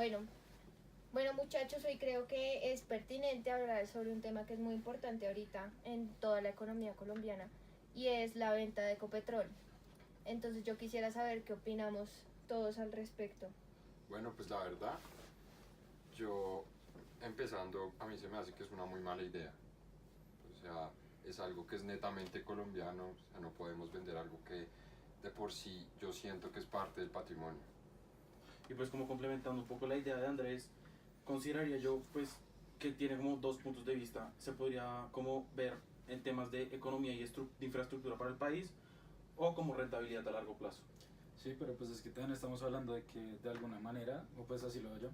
Bueno, bueno muchachos, hoy creo que es pertinente hablar sobre un tema que es muy importante ahorita en toda la economía colombiana y es la venta de Ecopetrol. Entonces yo quisiera saber qué opinamos todos al respecto. Bueno, pues la verdad, yo empezando, a mí se me hace que es una muy mala idea. O sea, es algo que es netamente colombiano, o sea, no podemos vender algo que de por sí yo siento que es parte del patrimonio. Y pues como complementando un poco la idea de Andrés, consideraría yo pues que tiene como dos puntos de vista. Se podría como ver en temas de economía y de infraestructura para el país o como rentabilidad a largo plazo. Sí, pero pues es que también estamos hablando de que de alguna manera, o pues así lo veo yo,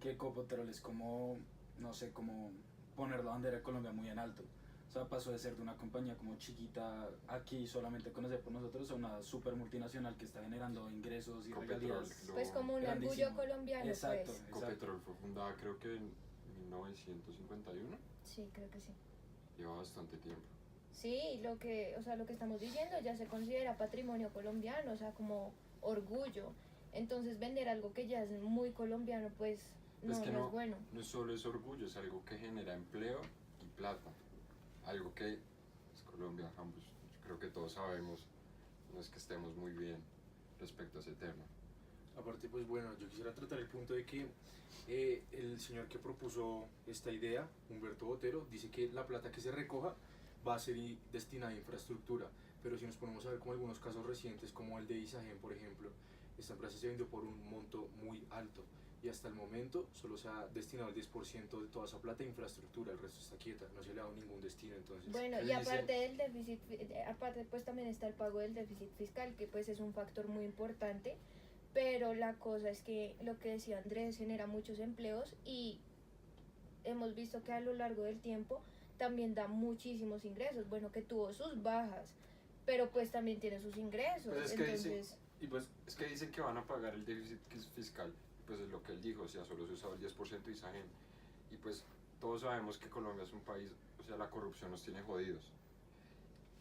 que Ecopetrol es como, no sé, como poner la bandera de Colombia muy en alto. O sea, pasó de ser de una compañía como chiquita aquí solamente conocida por nosotros a una super multinacional que está generando ingresos y Copetrol, regalías. Pues como un grandísimo. orgullo colombiano, Exacto, pues. exacto. Copetrol fue fundada creo que en 1951, Sí, creo que sí. lleva bastante tiempo. Sí, lo que estamos diciendo ya se considera patrimonio colombiano, o sea, como orgullo. Entonces vender algo que ya es muy colombiano, pues no, Es que no es bueno. no es solo es orgullo, es algo que genera empleo y plata. Algo que pues, Colombia, ambos, yo creo que todos sabemos, no es que estemos muy bien respecto a ese tema. Aparte, pues bueno, yo quisiera tratar el punto de que el señor que propuso esta idea, Humberto Botero, dice que la plata que se recoja va a ser destinada a infraestructura, pero si nos ponemos a ver como algunos casos recientes, como el de Isagen, por ejemplo, esta empresa se vendió por un monto muy alto y hasta el momento solo se ha destinado el 10% de toda esa plata a infraestructura, el resto está quieta, no se le ha dado ningún destino. Entonces, Bueno, y él aparte dice, del déficit, aparte pues también está el pago del déficit fiscal, que pues es un factor muy importante, pero la cosa es que lo que decía Andrés genera muchos empleos y hemos visto que a lo largo del tiempo también da muchísimos ingresos, bueno, que tuvo sus bajas, pero pues también tiene sus ingresos, Pues es que entonces... y pues es que dicen que van a pagar el déficit fiscal, pues es lo que él dijo, o sea, solo se usaba el 10% de Isagen, y pues todos sabemos que Colombia es un país, o sea, la corrupción nos tiene jodidos.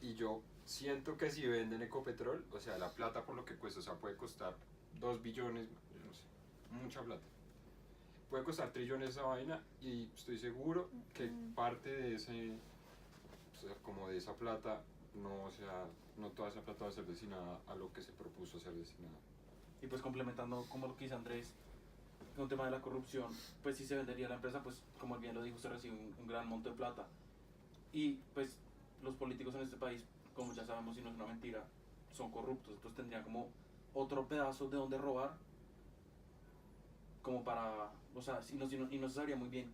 Y yo siento que si venden Ecopetrol, o sea, la plata por lo que cuesta, o sea, puede costar 2 billones, yo no sé, mucha plata. Puede costar trillones esa vaina y estoy seguro que parte de ese, o sea, como de esa plata, no, o sea, no toda esa plata va a ser destinada a lo que se propuso ser destinada. Y pues complementando como lo que dice Andrés, con el tema de la corrupción, pues si se vendería la empresa, pues como él bien lo dijo, se recibe un gran monto de plata. Y pues los políticos en este país, como ya sabemos y no es una mentira, son corruptos, entonces tendrían como otro pedazo de donde robar, como para, o sea, y no se sabría muy bien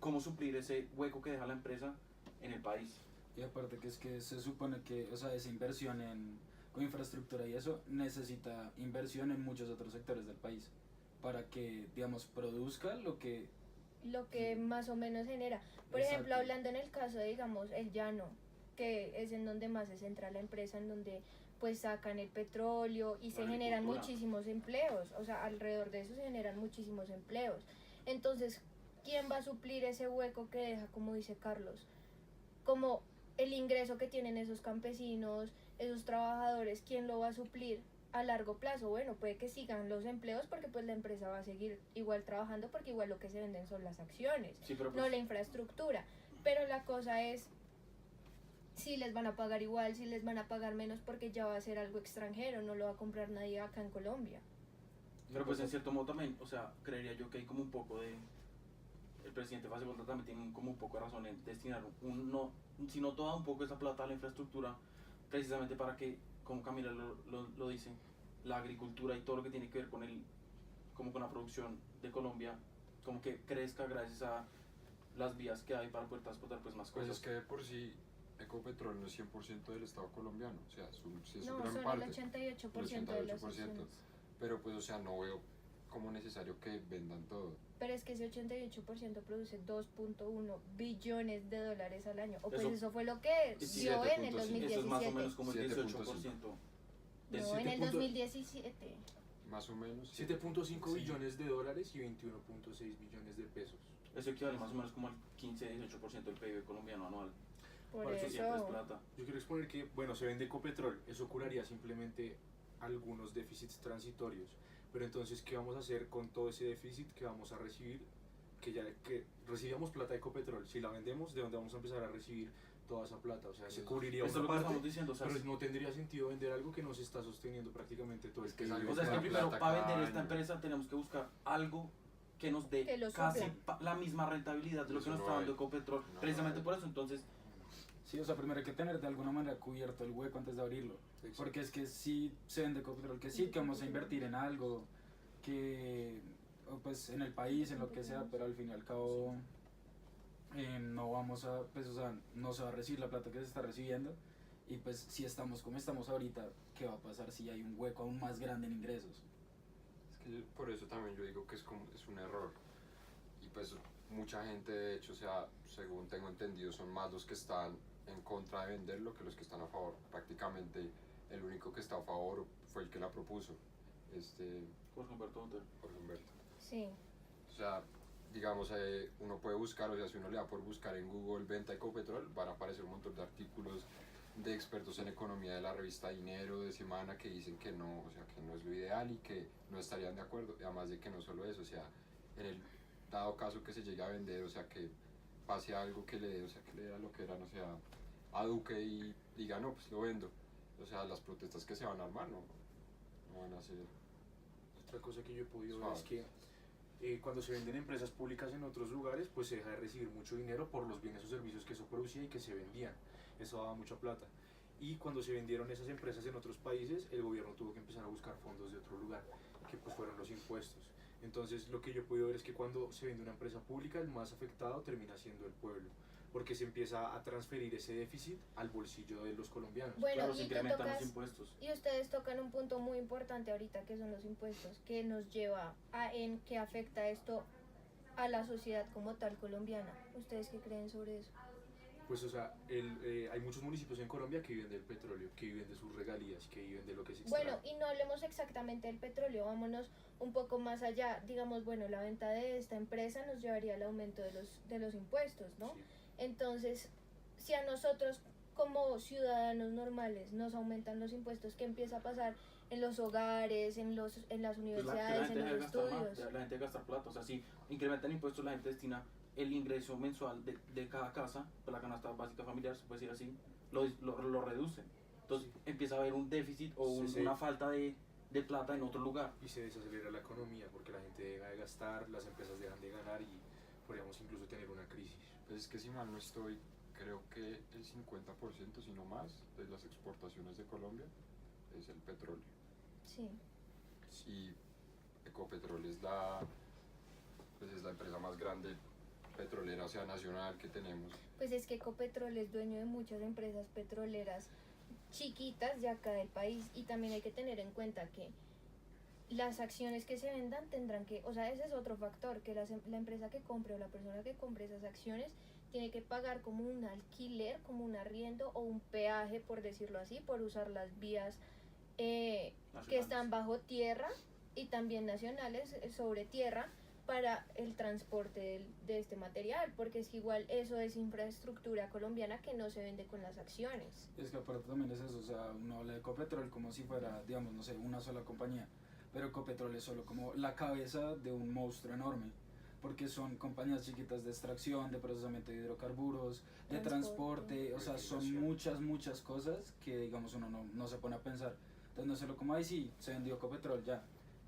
cómo suplir ese hueco que deja la empresa en el país. Y aparte que es que se supone que, o sea, esa inversión con infraestructura y eso necesita inversión en muchos otros sectores del país para que, digamos, produzca lo que más o menos genera. Por Exacto. ejemplo, hablando en el caso de, digamos, el llano, que es en donde más se centra la empresa, en donde pues sacan el petróleo y se generan muchísimos empleos, o sea, alrededor de eso se generan muchísimos empleos. Entonces, ¿quién va a suplir ese hueco que deja, como dice Carlos? Como el ingreso que tienen esos campesinos, esos trabajadores, ¿quién lo va a suplir a largo plazo? Bueno, puede que sigan los empleos porque pues la empresa va a seguir igual trabajando porque igual lo que se venden son las acciones, Sí, pero pues, no la infraestructura. Pero la cosa es si les van a pagar igual, si les van a pagar menos porque ya va a ser algo extranjero, no lo va a comprar nadie acá en Colombia. pero pues en cierto modo también, o sea, creería yo que hay como un poco de... El presidente Fácil Volta también tiene como un poco de razón en destinar si no toda un poco esa plata a la infraestructura, precisamente para que, como Camila lo dice, la agricultura y todo lo que tiene que ver con como con la producción de Colombia, como que crezca gracias a las vías que hay para poder transportar pues más Pues cosas. es que de por sí Ecopetrol no es 100% del Estado colombiano, o sea, sí es No, una gran son parte, el 88% de las acciones. pero pues, o sea, no veo como necesario que vendan todo. Pero es que ese 88% produce 2.1 billones de dólares al año. O pues Eso- eso fue lo que Sí, dio en el 7.5. 2017. Eso es más o menos como el 7.5. 18%. No, en el 2017. Más o menos. 7.5 Sí. billones de dólares y 21.6 billones de pesos. Eso equivale más o menos como al 15-18% del PIB colombiano anual. Por Eso siempre es eso. plata. Yo quiero exponer que, bueno, se vende Ecopetrol, eso curaría simplemente algunos déficits transitorios, Pero entonces, ¿qué vamos a hacer con todo ese déficit que vamos a recibir? Que recibíamos plata de Ecopetrol, si la vendemos, ¿de dónde vamos a empezar a recibir toda esa plata? O sea, se cubriría Esto es una lo que parte, estamos diciendo, o sea, pero no tendría sentido vender algo que nos está sosteniendo prácticamente todo el que es PIB. algo o sea, es que la primero plata para cada vender esta año. empresa tenemos que buscar algo que nos dé Que lo casi supla. la misma rentabilidad de lo que Eso nos no está dando hay. Ecopetrol. No Precisamente hay. por eso, entonces, Sí, o sea, primero hay que tener de alguna manera cubierto el hueco antes de abrirlo. Exacto. Porque es que si se vende Ecopetrol, que sí, que vamos a invertir en algo, que o pues en el país, en lo que sea, pero al fin y al cabo no vamos a, pues o sea, no se va a recibir la plata que se está recibiendo. Y pues si estamos como estamos ahorita, ¿qué va a pasar si hay un hueco aún más grande en ingresos? Es que por eso también yo digo que es un error. Y pues mucha gente, de hecho, o sea, según tengo entendido, son más los que están en contra de venderlo que los que están a favor. Prácticamente el único que está a favor fue el que la propuso, Jorge Humberto Botero. Jorge Humberto. Sí. O sea, digamos, uno puede buscar, o sea, si uno le da por buscar en Google venta Ecopetrol, van a aparecer un montón de artículos de expertos en economía de la revista Dinero de Semana que dicen que no, o sea, que no es lo ideal y que no estarían de acuerdo. Y además de que no solo eso, o sea, en el dado caso que se llegue a vender, o sea, que pase algo que le dé, o sea, que le dé a lo que era, no sea, a Duque y diga, no, pues lo vendo. O sea, las protestas que se van a armar no van a ser Otra cosa que yo he podido ver suaves. es que cuando se venden empresas públicas en otros lugares, pues se deja de recibir mucho dinero por los bienes o servicios que eso producía y que se vendían. Eso daba mucha plata. Y cuando se vendieron esas empresas en otros países, el gobierno tuvo que empezar a buscar fondos de otro lugar, que pues fueron los impuestos. Entonces lo que yo he podido ver es que cuando se vende una empresa pública, el más afectado termina siendo el pueblo, porque se empieza a transferir ese déficit al bolsillo de los colombianos. Bueno, Claro, y se tú incrementan los tocas- impuestos. Y ustedes tocan un punto muy importante ahorita que son los impuestos, que nos lleva a en qué afecta esto a la sociedad como tal colombiana. ¿Ustedes qué creen sobre eso? Pues o sea, hay muchos municipios en Colombia que viven del petróleo, que viven de sus regalías, que viven de lo que se extrae. Bueno, y no hablemos exactamente del petróleo, vámonos un poco más allá. Digamos, bueno, la venta de esta empresa nos llevaría al aumento de los impuestos, ¿no? Sí. Entonces, si a nosotros como ciudadanos normales nos aumentan los impuestos, ¿qué empieza a pasar en los hogares, en las Pues que universidades, en deja de los gastar más, estudios? la gente de gastar plata. O sea, si incrementan impuestos, la gente destina el ingreso mensual de cada casa, pues la canasta básica familiar, se puede decir así, lo reduce. Entonces empieza a haber un déficit o Sí. una falta de plata en otro lugar. Y se desacelera la economía porque la gente deja de gastar, las empresas dejan de ganar y podríamos incluso tener una crisis. Pues es que si mal no estoy, creo que el 50%, si no más, de las exportaciones de Colombia es el petróleo. Sí. Y Ecopetrol pues es la empresa más grande petrolera, o sea, nacional que tenemos. Pues es que Ecopetrol es dueño de muchas empresas petroleras chiquitas de acá del país y también hay que tener en cuenta que las acciones que se vendan tendrán que, o sea, ese es otro factor, que la empresa que compre o la persona que compre esas acciones tiene que pagar como un alquiler, como un arriendo o un peaje, por decirlo así, por usar las vías que están bajo tierra y también nacionales sobre tierra para el transporte de este material, porque es que igual eso es infraestructura colombiana que no se vende con las acciones. Es que aparte también es eso, o sea, uno habla de Ecopetrol como si fuera, digamos, no sé, una sola compañía, pero Ecopetrol es solo como la cabeza de un monstruo enorme, porque son compañías chiquitas de extracción, de procesamiento de hidrocarburos, de transporte, o sea, son muchas cosas que, digamos, uno no se pone a pensar. Entonces no es solo como, ay, sí, se vendió Ecopetrol, ya,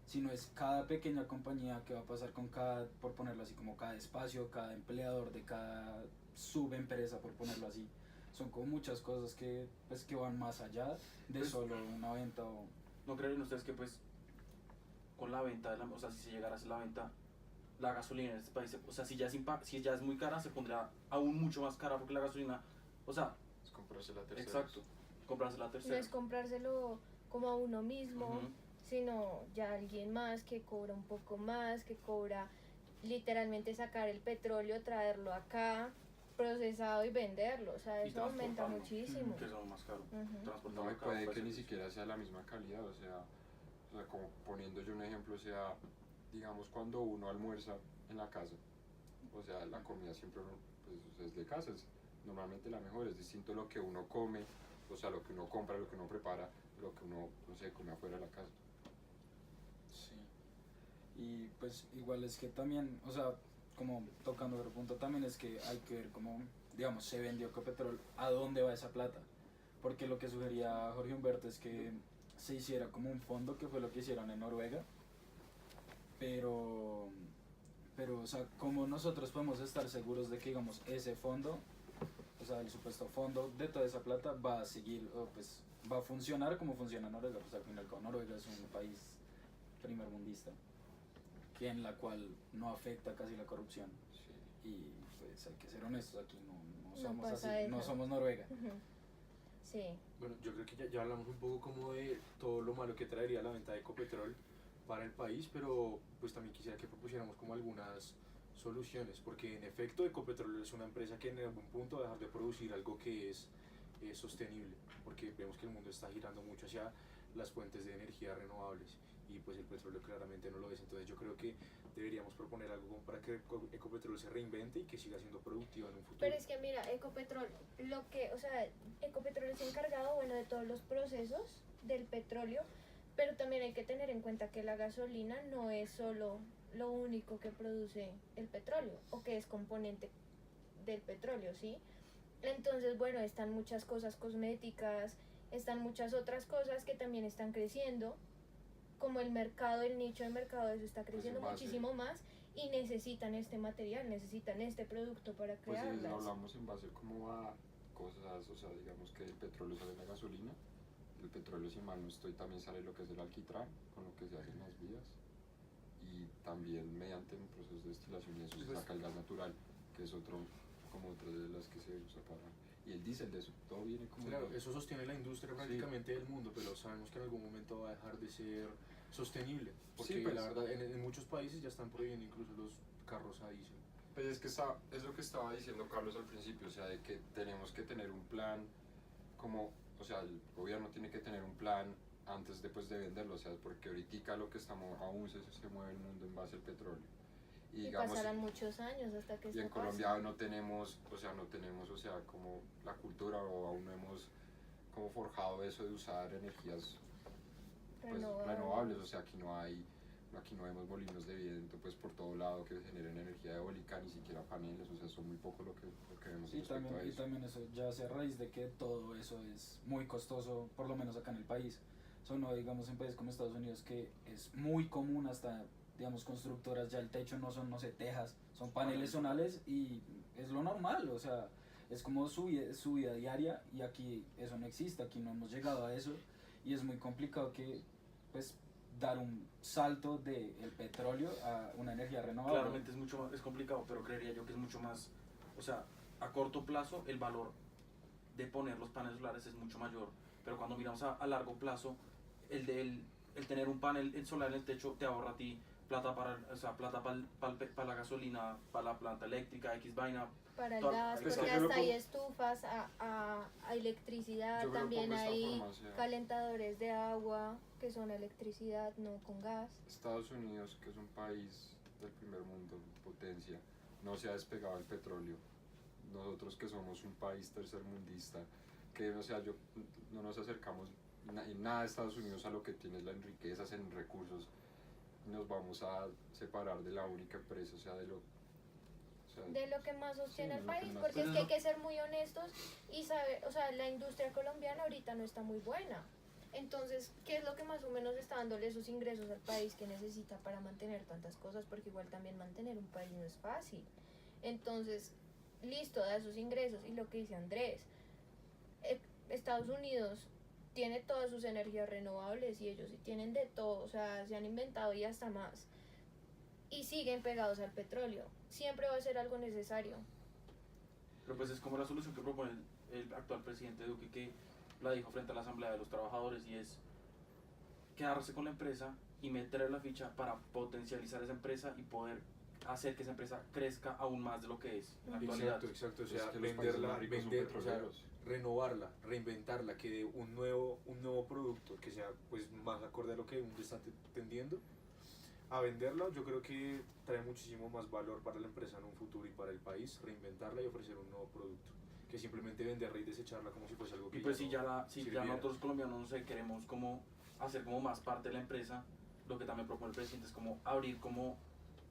sino es cada pequeña compañía que va a pasar con cada, por ponerlo así, como cada espacio, cada empleador de cada subempresa, por ponerlo así. Son como muchas cosas que, pues, que van más allá de Pues, solo una venta o... ¿No creen ustedes que pues con la venta, o sea, si se llegara a hacer la venta, la gasolina en este país, o sea, si ya es muy cara, se pondrá aún mucho más cara porque la gasolina, o sea, Es comprarse la tercera. exacto, comprarse la No tercera. es comprárselo como a uno mismo, Ujú. sino ya alguien más que cobra un poco más, que cobra literalmente sacar el petróleo, traerlo acá, procesado y venderlo. O sea, Y eso aumenta transportarlo, muchísimo. que son más caro. Ujú. Transportarlo No, y acá puede puede que ni ser- siquiera sea la misma calidad, o sea, como poniendo yo un ejemplo, o sea, digamos cuando uno almuerza en la casa, o sea, la comida siempre pues, o sea, es de casa, es normalmente la mejor, es distinto lo que uno come, o sea, lo que uno compra, lo que uno prepara, lo que uno, no sé, come afuera de la casa. Sí. Y pues igual es que también, o sea, como tocando otro punto también es que hay que ver cómo, digamos, se vendió Ecopetrol, a dónde va esa plata. Porque lo que sugería Jorge Humberto es que se hiciera como un fondo, que fue lo que hicieron en Noruega, pero, o sea, como nosotros podemos estar seguros de que, digamos, ese fondo, o sea, el supuesto fondo de toda esa plata va a seguir, o pues va a funcionar como funciona Noruega, pues al final como Noruega es un país primermundista, que en la cual no afecta casi la corrupción. Sí. Y pues hay que ser honestos, aquí no No somos pasa así, eso. no somos Noruega. Ujú. Sí. Bueno, yo creo que ya hablamos un poco como de todo lo malo que traería la venta de Ecopetrol para el país, pero pues también quisiera que propusiéramos como algunas soluciones, porque en efecto Ecopetrol es una empresa que en algún punto va a dejar de producir algo que es sostenible, porque vemos que el mundo está girando mucho hacia las fuentes de energía renovables y pues el petróleo claramente no lo es. Entonces yo creo que deberíamos proponer algo como para que Ecopetrol se reinvente y que siga siendo productiva en un futuro. Pero es que mira, Ecopetrol, o sea, Ecopetrol es encargado, bueno, de todos los procesos del petróleo, pero también hay que tener en cuenta que la gasolina no es solo lo único que produce el petróleo o que es componente del petróleo, ¿sí? Entonces, bueno, están muchas cosas cosméticas, están muchas otras cosas que también están creciendo, como el mercado, el nicho de mercado de eso está creciendo en base- muchísimo más y necesitan este material, necesitan este producto para Pues si crearlas. hablamos en base como a cosas, o sea, digamos que el petróleo sale de la gasolina, el petróleo, si mal no estoy, también sale lo que es el alquitrán, con lo que se hacen las vías, y también mediante un proceso de destilación y eso se saca el gas natural, que es como otra de las que se usa para... Y el diésel de eso, todo viene como... Claro, eso sostiene la industria prácticamente del mundo, pero sabemos que en algún momento va a dejar de ser sostenible, porque Sí, pues. la verdad en muchos países ya están prohibiendo incluso los carros a diésel. Pues es que es lo que estaba diciendo Carlos al principio, o sea, de que tenemos que tener un plan, como, o sea, el gobierno tiene que tener un plan antes de venderlo, o sea, porque ahorita lo que estamos, aún se mueve el mundo en base al petróleo. Y, Y digamos, pasarán muchos años hasta que y esto en pase. Colombia no tenemos, como la cultura, o aún no hemos como forjado eso de usar energías pues, renovables, o sea, aquí no vemos molinos de viento pues por todo lado que generen energía eólica, ni siquiera paneles, o sea, son muy poco lo que vemos Y respecto a y eso. también eso ya se a raíz de que todo eso es muy costoso, por lo menos acá en el país. Eso no, digamos, en países como Estados Unidos, que es muy común, hasta, digamos, constructoras, ya el techo no son, no sé, tejas, son paneles solares y es lo normal, o sea, es como su vida diaria, y aquí eso no existe, aquí no hemos llegado a eso, y es muy complicado que, pues, dar un salto del petróleo a una energía renovable. Claramente es complicado, pero creería yo que es mucho más, o sea, a corto plazo el valor de poner los paneles solares es mucho mayor, pero cuando miramos a largo plazo, el tener un panel solar en el techo te ahorra a ti plata para la gasolina, para la planta eléctrica, X vaina. Para el Todo- gas, pues porque yo hasta lo hay pongo- estufas, a electricidad, Yo creo también poco esta hay forma, o sea, calentadores de agua que son electricidad, no con gas. Estados Unidos, que es un país del primer mundo, potencia, no se ha despegado del petróleo. Nosotros que somos un país tercermundista, que o sea, no nos acercamos en nada de Estados Unidos a lo que tiene en riquezas, en recursos, nos vamos a separar de la única empresa, o sea, de lo que más sostiene Sí, el lo que país, más- porque es Pero que hay no- que ser muy honestos y saber, o sea, la industria colombiana ahorita no está muy buena. Entonces, ¿qué es lo que más o menos está dándole esos ingresos al país que necesita para mantener tantas cosas? Porque igual también mantener un país no es fácil. Entonces, listo, da esos ingresos. Y lo que dice Andrés, Estados Unidos tiene todas sus energías renovables y ellos sí tienen de todo, o sea, se han inventado y hasta más. Y siguen pegados al petróleo. Siempre va a ser algo necesario. Pero pues es como la solución que propone el actual presidente Duque, que la dijo frente a la Asamblea de los Trabajadores, y es quedarse con la empresa y meterle la ficha para potencializar esa empresa y poder hacer que esa empresa crezca aún más de lo que es en la actualidad. Exacto, o Es sea, que los países venderla, más ricos son o sea, petroleros. renovarla, reinventarla, que dé un nuevo producto que sea pues más acorde a lo que el mundo está tendiendo a venderla. Yo creo que trae muchísimo más valor para la empresa en un futuro y para el país, reinventarla y ofrecer un nuevo producto, que simplemente venderla y desecharla como si fuese algo que Y pues no si ya sirviera. nosotros colombianos, no sé, queremos como hacer como más parte de la empresa, lo que también propone el presidente es como abrir como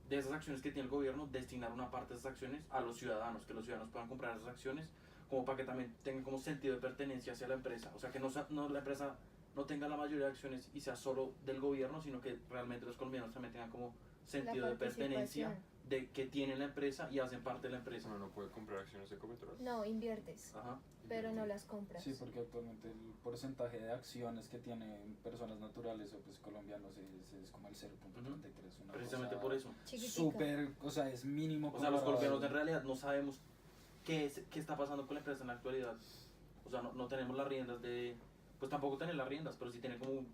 de esas acciones que tiene el gobierno, destinar una parte de esas acciones a los ciudadanos, que los ciudadanos puedan comprar esas acciones, como para que también tengan como sentido de pertenencia hacia la empresa, o sea, que no la empresa no tenga la mayoría de acciones y sea solo del gobierno, sino que realmente los colombianos también tengan como sentido de pertenencia de que tienen la empresa y hacen parte de la empresa. Uno no puede comprar acciones de Ecopetrol. No, inviertes, Ajá. pero no las compras. Sí, porque actualmente el porcentaje de acciones que tienen personas naturales o pues colombianos es como el 0.33. una Precisamente cosa por eso. Chiquitica. Súper, o sea, es mínimo. O sea, los comparado colombianos en realidad no sabemos qué está pasando con la empresa en la actualidad. O sea, no tenemos las riendas de... Pues tampoco tener las riendas, pero sí tener como un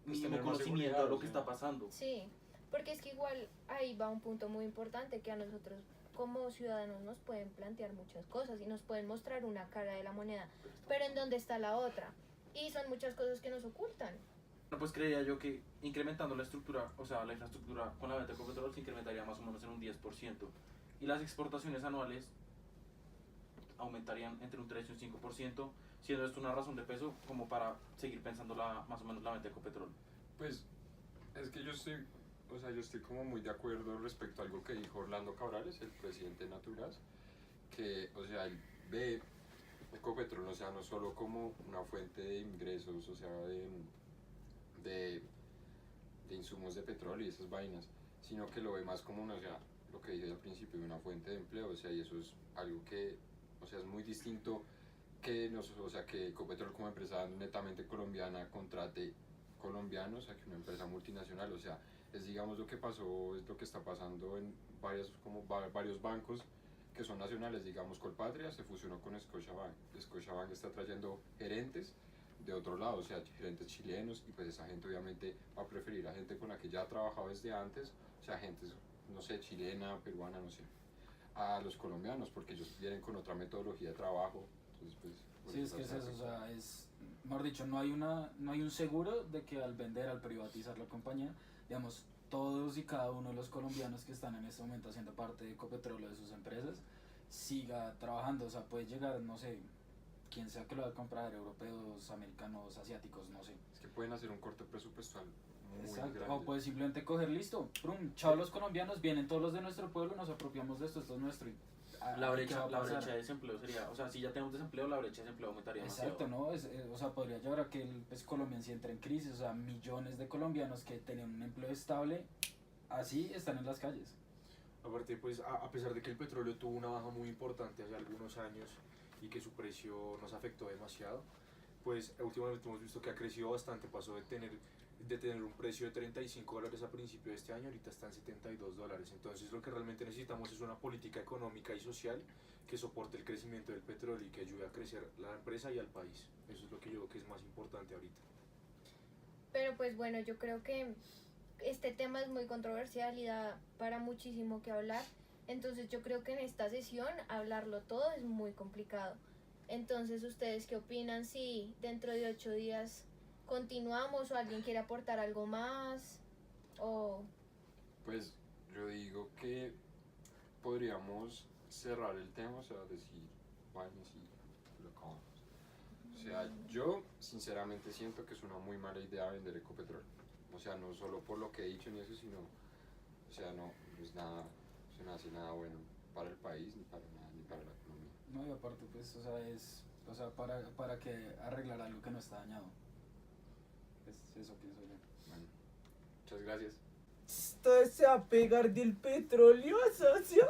Pues mínimo tener más conocimiento seguridad, de lo que sí. está pasando. Sí, porque es que igual ahí va un punto muy importante que a nosotros como ciudadanos nos pueden plantear muchas cosas y nos pueden mostrar una cara de la moneda, pero ¿en dónde está la otra? Y son muchas cosas que nos ocultan. Bueno, pues creería yo que incrementando la estructura, o sea, la infraestructura con la venta de Ecopetrol se incrementaría más o menos en un 10%. Y las exportaciones anuales aumentarían entre un 3 y un 5%, siendo esto una razón de peso como para seguir pensando más o menos la venta de Ecopetrol. Pues es que yo estoy como muy de acuerdo respecto a algo que dijo Orlando Cabrales, el presidente de Naturgas, que, o sea, él ve Ecopetrol, o sea, no solo como una fuente de ingresos, o sea, de insumos de petróleo y esas vainas, sino que lo ve más como una, o sea, lo que dije al principio, una fuente de empleo, o sea, y eso es algo que, o sea, es muy distinto que o sea, que Ecopetrol como empresa netamente colombiana contrate colombianos a que una empresa multinacional, o sea, es digamos lo que pasó, es lo que está pasando en varios bancos que son nacionales, digamos Colpatria se fusionó con Scotiabank, Scotiabank está trayendo gerentes de otro lado, o sea, gerentes chilenos, y pues esa gente obviamente va a preferir a gente con la que ya ha trabajado desde antes, o sea, gente, no sé, chilena, peruana, no sé, a los colombianos, porque ellos vienen con otra metodología de trabajo, entonces pues... Sí, es que es eso, o sea, mejor dicho, no hay un seguro de que al vender, al privatizar la compañía, digamos, todos y cada uno de los colombianos que están en este momento haciendo parte de Ecopetrol o de sus empresas, siga trabajando, o sea, puede llegar, no sé, quien sea que lo va a comprar, europeos, americanos, asiáticos, no sé. Es que pueden hacer un corte presupuesal muy Exacto, grande. o puede simplemente coger, listo, prum, chao los colombianos, vienen todos los de nuestro pueblo, nos apropiamos de esto es nuestro. Y, La ¿qué brecha va a pasar? de desempleo sería, o sea, si ya tenemos desempleo, la brecha de desempleo aumentaría Exacto, demasiado. ¿no? O sea, podría llevar a que pues, Colombia sí entre en crisis, o sea, millones de colombianos que tenían un empleo estable, así están en las calles. Aparte, pues a pesar de que el petróleo tuvo una baja muy importante hace algunos años y que su precio nos afectó demasiado, pues últimamente hemos visto que ha crecido bastante, pasó de tener un precio de $35 a principio de este año, ahorita está en $72. Entonces lo que realmente necesitamos es una política económica y social que soporte el crecimiento del petróleo y que ayude a crecer la empresa y al país. Eso es lo que yo creo que es más importante ahorita. Pero pues bueno, yo creo que este tema es muy controversial y da para muchísimo que hablar. Entonces yo creo que en esta sesión hablarlo todo es muy complicado. Entonces, ¿ustedes qué opinan si dentro de 8 días continuamos o alguien quiere aportar algo más? O... Pues yo digo que podríamos cerrar el tema, o sea, decir vainas y lo acabamos. O sea, yo sinceramente siento que es una muy mala idea vender Ecopetrol. O sea, no solo por lo que he dicho ni eso, sino, o sea, no es nada, se me hace nada bueno para el país, ni para nada, ni para la economía. No, y aparte, pues, o sea, para que arreglar algo que no está dañado. Eso pienso yo. Bueno, muchas gracias. ¿Esto se va a pegar del petróleo, socio?